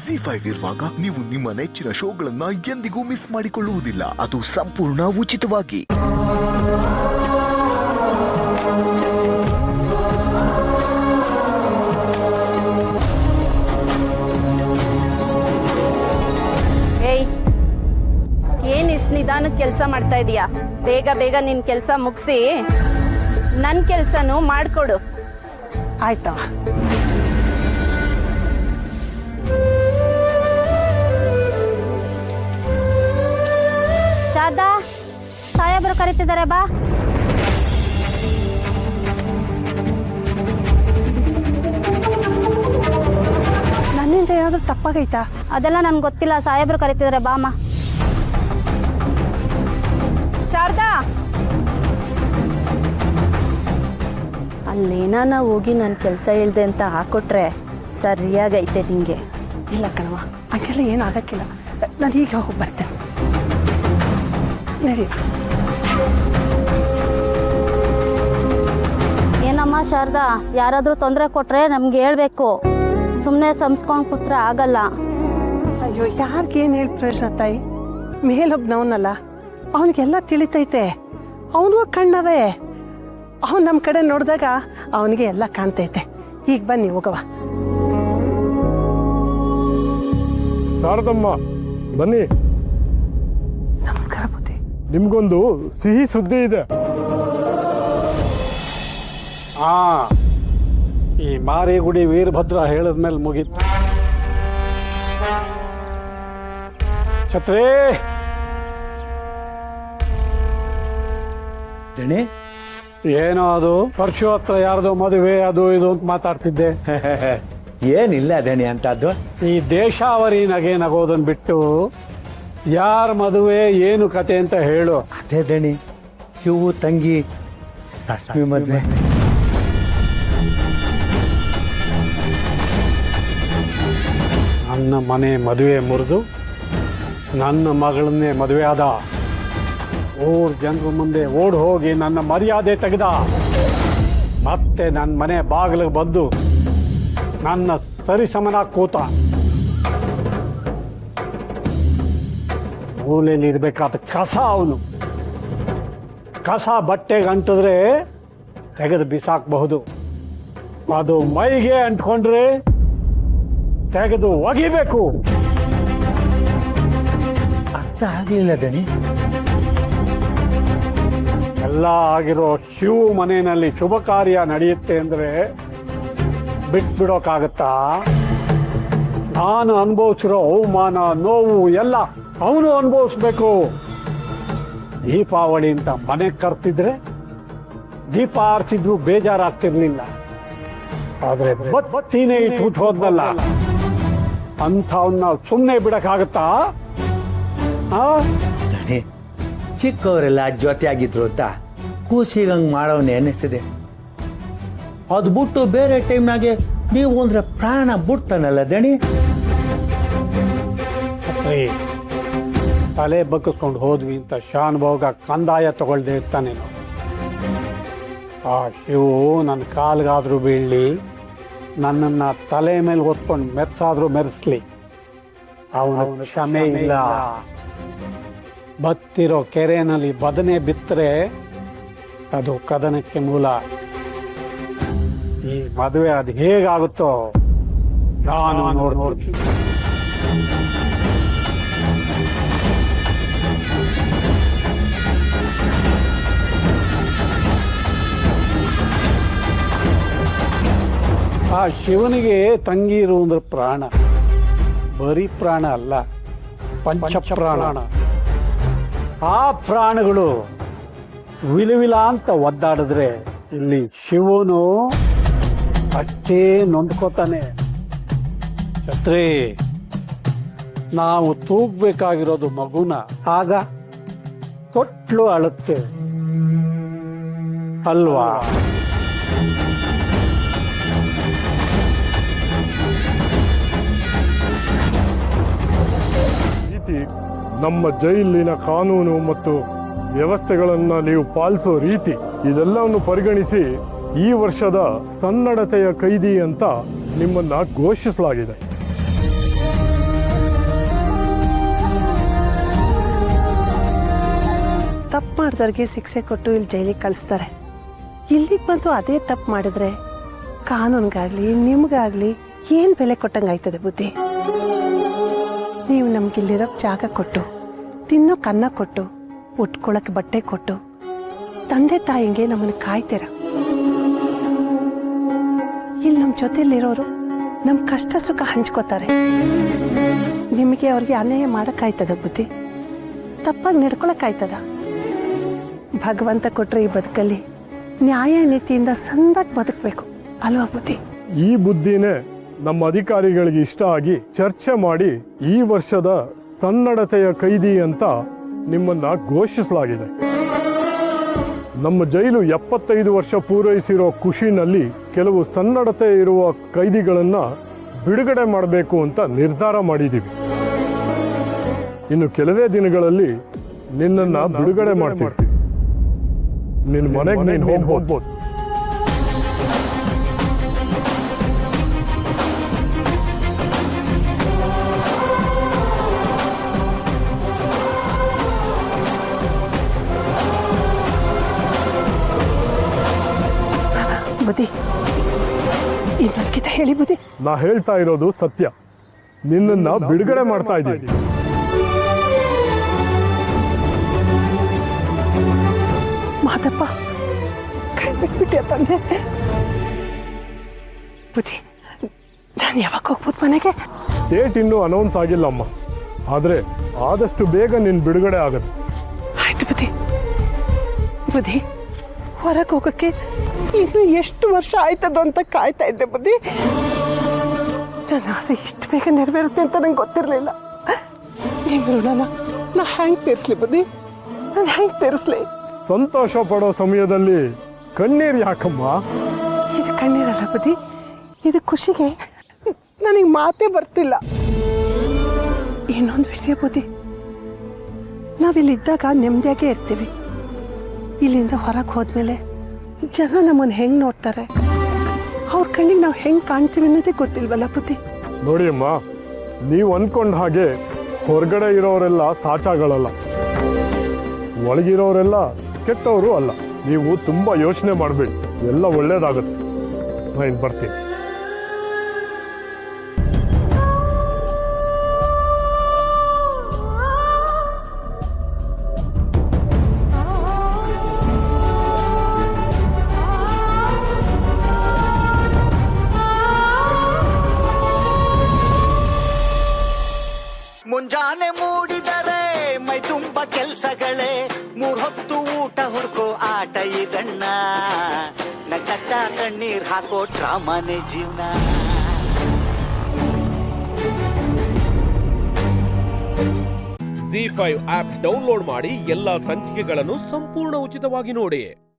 ZEE5 ಇರುವಾಗ ನೀವು ನಿಮ್ಮ ನೆಚ್ಚಿನ ಶೋಗಳನ್ನ ಎಂದಿಗೂ ಮಿಸ್ ಮಾಡಿಕೊಳ್ಳುವುದಿಲ್ಲ. ಅದು ಸಂಪೂರ್ಣ ಉಚಿತವಾಗಿ. ಏಯ್, ಏನ್ ಇಷ್ಟು ನಿಧಾನಕ್ಕೆ ಕೆಲಸ ಮಾಡ್ತಾ ಇದೀಯಾ? ಬೇಗ ಬೇಗ ನಿನ್ ಕೆಲಸ ಮುಗಿಸಿ ನನ್ನ ಕೆಲಸನೂ ಮಾಡ್ಕೊಡು. ಆಯ್ತವ. ಶಾರದಾ, ಸಾಹೇಬರು ಕರೀತಿದ್ದಾರೆ, ಬಾ. ನನ್ನಿಂದ ಏನಾದರೂ ತಪ್ಪಾಗೈತಾ? ಅದೆಲ್ಲ ನನ್ಗೆ ಗೊತ್ತಿಲ್ಲ, ಸಾಹೇಬರು ಕರೀತಿದ್ದಾರೆ, ಬಾ ಅಮ್ಮ. ಶಾರದಾ, ಅಲ್ಲೇನಾನ ಹೋಗಿ ನನ್ನ ಕೆಲಸ ಹೇಳ್ದೆ ಅಂತ ಹಾಕೊಟ್ರೆ ಸರಿಯಾಗೈತೆ ನಿಂಗೆ. ಇಲ್ಲ ಕಣವ, ಹಂಗೆಲ್ಲ ಏನಾಗಕ್ಕಿಲ್ಲ. ನಾನು ಈಗ ಹೋಗಿ ಬರ್ತೇನೆ. ನಡಿ. ಏನಮ್ಮ ಶಾರದಾ, ಯಾರಾದರೂ ತೊಂದರೆ ಕೊಟ್ರೆ ನಮ್ಗೆ ಹೇಳ್ಬೇಕು. ಸುಮ್ಮನೆ ಸಂಸ್ಕೊಂಡು ಕೂತ್ರೆ ಆಗಲ್ಲ. ಅಯ್ಯೋ, ಯಾರಿಗೇನು ಹೇಳಿ ಪ್ರಯೋಜನ ತಾಯಿ? ಮೇಲೊಬ್ನವನಲ್ಲ, ಅವನಿಗೆಲ್ಲ ತಿಳಿತೈತೆ. ಅವನು ಕಣ್ಣವೇ. ಅವನು ನಮ್ಮ ಕಡೆ ನೋಡಿದಾಗ ಅವನಿಗೆ ಎಲ್ಲ ಕಾಣ್ತೈತೆ. ಈಗ ಬನ್ನಿ ಹೋಗವ. ಶಾರದಮ್ಮ, ಬನ್ನಿ. ನಮಸ್ಕಾರ ಬುದ್ಧಿ. ನಿಮ್ಗೊಂದು ಸಿಹಿ ಸುದ್ದಿ ಇದೆ. ಈ ಮಾರಿಗುಡಿ ವೀರಭದ್ರ ಹೇಳಿದ್ಮೇಲೆ ಮುಗೀತು. ಛತ್ರಿ, ದಣಿ, ಏನೋ ಅದು ಪರಶು ಹತ್ರ ಯಾರ್ದೋ ಮದುವೆ ಅದು ಇದು ಅಂತ ಮಾತಾಡ್ತಿದ್ದೆ. ಏನಿಲ್ಲ ದಣಿ ಅಂತದ್ದು. ಈ ದೇಶಾವರಿ ನಗೆ ನಗೋದನ್ ಬಿಟ್ಟು ಯಾರ ಮದುವೆ ಏನು ಕತೆ ಅಂತ ಹೇಳು. ಅದೇ ದಣಿ, ಶಿವು ತಂಗಿ ರಶ್ಮಿ ಮದುವೆ. ನನ್ನ ಮನೆ ಮದುವೆ ಮುರಿದು ನನ್ನ ಮಗಳನ್ನೇ ಮದುವೆ ಆದ. ಊರ್ ಜನರ ಮುಂದೆ ಓಡ್ ಹೋಗಿ ನನ್ನ ಮರ್ಯಾದೆ ತೆಗೆದ. ಮತ್ತೆ ನನ್ನ ಮನೆ ಬಾಗಿಲಿಗೆ ಬಂದು ನನ್ನ ಸರಿಸಮನಾಗಿ ಕೂತ. ಮೂಲೆಯಲ್ಲಿ ಇರಬೇಕಾದ ಕಸ ಅವನು. ಕಸ ಬಟ್ಟೆಗೆ ಅಂಟಿದ್ರೆ ತೆಗೆದು ಬಿಸಾಕಬಹುದು, ಅದು ಮೈಗೆ ಅಂಟ್ಕೊಂಡ್ರೆ ತೆಗೆದು ಒಗಿಬೇಕು. ಅರ್ಥ ಆಗ್ಲಿಲ್ಲ ದಣಿ. ಎಲ್ಲ ಆಗಿರೋ ಶಿವ ಮನೆಯಲ್ಲಿ ಶುಭ ಕಾರ್ಯ ನಡೆಯುತ್ತೆ ಅಂದ್ರೆ ಬಿಟ್ಬಿಡೋಕ್ಕಾಗತ್ತಾ? ನಾನು ಅನುಭವಿಸಿರೋ ಅವಮಾನ ನೋವು ಎಲ್ಲ ಅವನು ಅನುಭವಿಸ್ಬೇಕು. ದೀಪಾವಳಿ ಅಂತ ಮನೆ ಕರ್ತಿದ್ರೆ ದೀಪ ಆರಿಸಿದ್ರು ಬೇಜಾರಾಗ್ತಿರ್ಲಿಲ್ಲ. ಆದ್ರೆ ಬತ್ತೀನೇ ಇಟ್ಬಿಟ್ಟು ಹೋದ್ನಲ್ಲ, ಅಂಥವನ್ನ ಸುಮ್ಮನೆ ಬಿಡಕ್ಕಾಗತ್ತಾ? ದಣಿ, ಚಿಕ್ಕವರೆಲ್ಲ ಜೊತೆಯಾಗಿದ್ರು ಅಂತ ಕೂಸಿಗಂಗೆ ಮಾಡೋನೆ ಅನ್ನಿಸಿದೆ. ಅದು ಬಿಟ್ಟು ಬೇರೆ ಟೈಮ್ನಾಗೆ ನೀವು ಅಂದ್ರೆ ಪ್ರಾಣ ಬಿಡ್ತಾನಲ್ಲ ದಣಿ. ತಲೆ ಬಗ್ಗಿಸ್ಕೊಂಡು ಹೋದ್ವಿ ಅಂತ ಶಾನುಭೋಗ ಕಂದಾಯ ತಗೊಳ್ದೆ ಇರ್ತಾನೇನು? ಆ ಶಿವು ನನ್ನ ಕಾಲ್ಗಾದ್ರೂ ಬೀಳಲಿ, ನನ್ನನ್ನ ತಲೆ ಮೇಲೆ ಹೊತ್ಕೊಂಡು ಮೆರ್ಸಾದ್ರೂ ಮೆರೆಸ್ಲಿ, ಅವನ ಕ್ಷಮೆ ಇಲ್ಲ. ಬತ್ತಿರೋ ಕೆರೆನಲ್ಲಿ ಬದನೆ ಬಿತ್ತರೆ ಅದು ಕದನಕ್ಕೆ ಮೂಲ. ಈ ಮದುವೆ ಅದು ಹೇಗಾಗುತ್ತೋ ನಾನು ನೋಡ್ತೀನಿ. ಆ ಶಿವನಿಗೆ ತಂಗಿರು ಅಂದ್ರೆ ಪ್ರಾಣ. ಬರೀ ಪ್ರಾಣ ಅಲ್ಲ, ಪಂಚಪ್ರಾಣ. ಆ ಪ್ರಾಣಗಳು ವಿಲವಿಲ ಅಂತ ಒದ್ದಾಡಿದ್ರೆ ಇಲ್ಲಿ ಶಿವನು ಅಷ್ಟೇ ನೊಂದ್ಕೋತಾನೆ. ಛತ್ರಿ, ನಾವು ತೂಗ್ಬೇಕಾಗಿರೋದು ಮಗುನ. ಆಗ ತೊಟ್ಲು ಅಳುತ್ತೆ ಅಲ್ವಾ? ನಮ್ಮ ಜೈಲಿನ ಕಾನೂನು ಮತ್ತು ವ್ಯವಸ್ಥೆಗಳನ್ನು ನೀವು ಪಾಲಿಸೋ ರೀತಿ ಇದೆಲ್ಲವನ್ನು ಪರಿಗಣಿಸಿ ಈ ವರ್ಷದ ಸನ್ನಡತೆಯ ಕೈದಿ ಅಂತ ನಿಮ್ಮನ್ನ ಘೋಷಿಸಲಾಗಿದೆ. ಮಾಡಿದವ್ರಿಗೆ ಶಿಕ್ಷೆ ಕೊಟ್ಟು ಇಲ್ಲಿ ಜೈಲಿಗೆ ಕಳಿಸ್ತಾರೆ. ಇಲ್ಲಿಗೆ ಬಂದು ಅದೇ ತಪ್ಪು ಮಾಡಿದ್ರೆ ಕಾನೂನಿಗಾಗ್ಲಿ ನಿಮ್ಗಾಗ್ಲಿ ಏನು ಬೆಲೆ ಕೊಟ್ಟಂಗಾಯ್ತದೆ ಬುದ್ಧಿ. ನೀವು ನಮ್ಗಿಲ್ಲಿರೋ ಜಾಗ ಕೊಟ್ಟು, ತಿನ್ನೋಕೆ ಅನ್ನ ಕೊಟ್ಟು, ಉಟ್ಕೊಳ್ಳೋಕೆ ಬಟ್ಟೆ ಕೊಟ್ಟು, ತಂದೆ ತಾಯಿಗೆ ನಮ್ಮನ್ನು ಕಾಯ್ತೀರ. ಇಲ್ಲಿ ನಮ್ಮ ಜೊತೆಲಿರೋರು ನಮ್ಮ ಕಷ್ಟ ಸುಖ ಹಂಚ್ಕೋತಾರೆ. ನಿಮಗೆ ಅವ್ರಿಗೆ ಅನ್ಯಾಯ ಮಾಡೋಕ್ಕಾಯ್ತದ ಬುದ್ಧಿ? ತಪ್ಪಾಗಿ ನಡ್ಕೊಳಕ್ಕಾಯ್ತದ? ಭಗವಂತ ಕೊಟ್ಟರೆ ಈ ಬದುಕಲ್ಲಿ ನ್ಯಾಯ ನೀತಿಯಿಂದ ಸಂದಾಗಿ ಬದುಕಬೇಕು ಅಲ್ವಾ ಬುದ್ಧಿ? ಈ ಬುದ್ಧಿನೇ ನಮ್ಮ ಅಧಿಕಾರಿಗಳಿಗೆ ಇಷ್ಟ ಆಗಿ ಚರ್ಚೆ ಮಾಡಿ ಈ ವರ್ಷದ ಸನ್ನಡತೆಯ ಕೈದಿ ಅಂತ ನಿಮ್ಮನ್ನ ಘೋಷಿಸಲಾಗಿದೆ. ನಮ್ಮ ಜೈಲು 75 ವರ್ಷ ಪೂರೈಸಿರೋ ಖುಷಿನಲ್ಲಿ ಕೆಲವು ಸನ್ನಡತೆ ಇರುವ ಕೈದಿಗಳನ್ನ ಬಿಡುಗಡೆ ಮಾಡಬೇಕು ಅಂತ ನಿರ್ಧಾರ ಮಾಡಿದ್ದೀವಿ. ಇನ್ನು ಕೆಲವೇ ದಿನಗಳಲ್ಲಿ ನಿನ್ನನ್ನ ಬಿಡುಗಡೆ ಮಾಡ್ತೀವಿ. ನಿನ್ನ ಮನೆಗೆ ನೀನು ಹೋಗ್ಬೋದು. ಬುದ್ಧಿ, ಇನ್ನೊಂದ್ಕಿತ ಹೇಳಿ ಬುದ್ಧಿ. ನಾ ಹೇಳ್ತಾ ಇರೋದು ಸತ್ಯ. ನಿನ್ನನ್ನ ಬಿಡುಗಡೆ ಮಾಡ್ತಾ ಇದ್ದೀನಿ. ಮಾದಪ್ಪ, ಕೈ ಬಿಟ್ಬಿಟ್ಟೆ ತಂದೆ. ಬುದ್ಧಿ, ನಾನು ಯಾವಾಗ ಹೋಗ್ಬೋದು ಮನೆಗೆ? ಡೇಟ್ ಇನ್ನೂ ಅನೌನ್ಸ್ ಆಗಿಲ್ಲಮ್ಮ, ಆದ್ರೆ ಆದಷ್ಟು ಬೇಗ ನಿನ್ ಬಿಡುಗಡೆ ಆಗುತ್ತೆ. ಆಯ್ತು ಬುದ್ಧಿ. ಬುದ್ಧಿ, ಹೊರಗೆ ಹೋಗಕ್ಕೆ ಇನ್ನು ಎಷ್ಟು ವರ್ಷ ಆಯ್ತದೋ ಅಂತ ಕಾಯ್ತಾ ಇದ್ದೆ ಬುದ್ಧಿ. ನನ್ನ ಆಸೆ ಇಷ್ಟು ಬೇಗ ನೆರವೇರುತ್ತೆ ಅಂತ ನಂಗೆ ಗೊತ್ತಿರಲಿಲ್ಲ. ನಿಮ್ಮ ಋಣನ ನಾ ಹ್ಯಾಂಗೆ ತೀರಿಸ್ಲಿ ಬುದ್ಧಿ? ನಾನು ಹ್ಯಾಂಗೆ ತೀರಿಸ್ಲಿ? ಸಂತೋಷ ಪಡೋ ಸಮಯದಲ್ಲಿ ಕಣ್ಣೀರು ಯಾಕಮ್ಮ? ಇದು ಕಣ್ಣೀರಲ್ಲ ಬುದ್ಧಿ, ಇದು ಖುಷಿಗೆ ನನಗೆ ಮಾತೇ ಬರ್ತಿಲ್ಲ. ಇನ್ನೊಂದು ವಿಷಯ ಬುದ್ಧಿ, ನಾವಿಲ್ಲಿದ್ದಾಗ ನೆಮ್ಮದಿಯಾಗೇ ಇರ್ತೀವಿ. ಇಲ್ಲಿಂದ ಹೊರಗೆ ಹೋದ್ಮೇಲೆ ಜನ ನಮ್ಮನ್ನು ಹೆಂಗೆ ನೋಡ್ತಾರೆ, ಅವ್ರ ಕಣ್ಣಿಗೆ ನಾವು ಹೆಂಗೆ ಕಾಣ್ತೀವಿ ಅನ್ನೋದೇ ಗೊತ್ತಿಲ್ವಲ್ಲ ಬುದ್ಧಿ? ನೋಡಿ ಅಮ್ಮ, ನೀವು ಅನ್ಕೊಂಡ ಹಾಗೆ ಹೊರಗಡೆ ಇರೋರೆಲ್ಲ ಸಾಚಾಗಳಲ್ಲ, ಒಳಗಿರೋರೆಲ್ಲ ಕೆಟ್ಟವರು ಅಲ್ಲ. ನೀವು ತುಂಬ ಯೋಚನೆ ಮಾಡಬೇಡಿ, ಎಲ್ಲ ಒಳ್ಳೇದಾಗುತ್ತೆ. ನಾನು ಬರ್ತೀನಿ. ಮುಂಜಾನೆ ಮೂಡಿದರೆ ಮೈ ತುಂಬ ಕೆಲ್ಸಗಳೇ, 3 ಹೊತ್ತು ಊಟ ಹುಡ್ಕೋ ಆಟ ಇದಣ್ಣ, ನಗ್ನಗ್ತ ಕಣ್ಣೀರ್ ಹಾಕೋ ಡ್ರಾಮಾನೇ ಜೀವನ. ZEE5 ಆಪ್ ಡೌನ್ಲೋಡ್ ಮಾಡಿ ಎಲ್ಲಾ ಸಂಚಿಕೆಗಳನ್ನು ಸಂಪೂರ್ಣ ಉಚಿತವಾಗಿ ನೋಡಿ.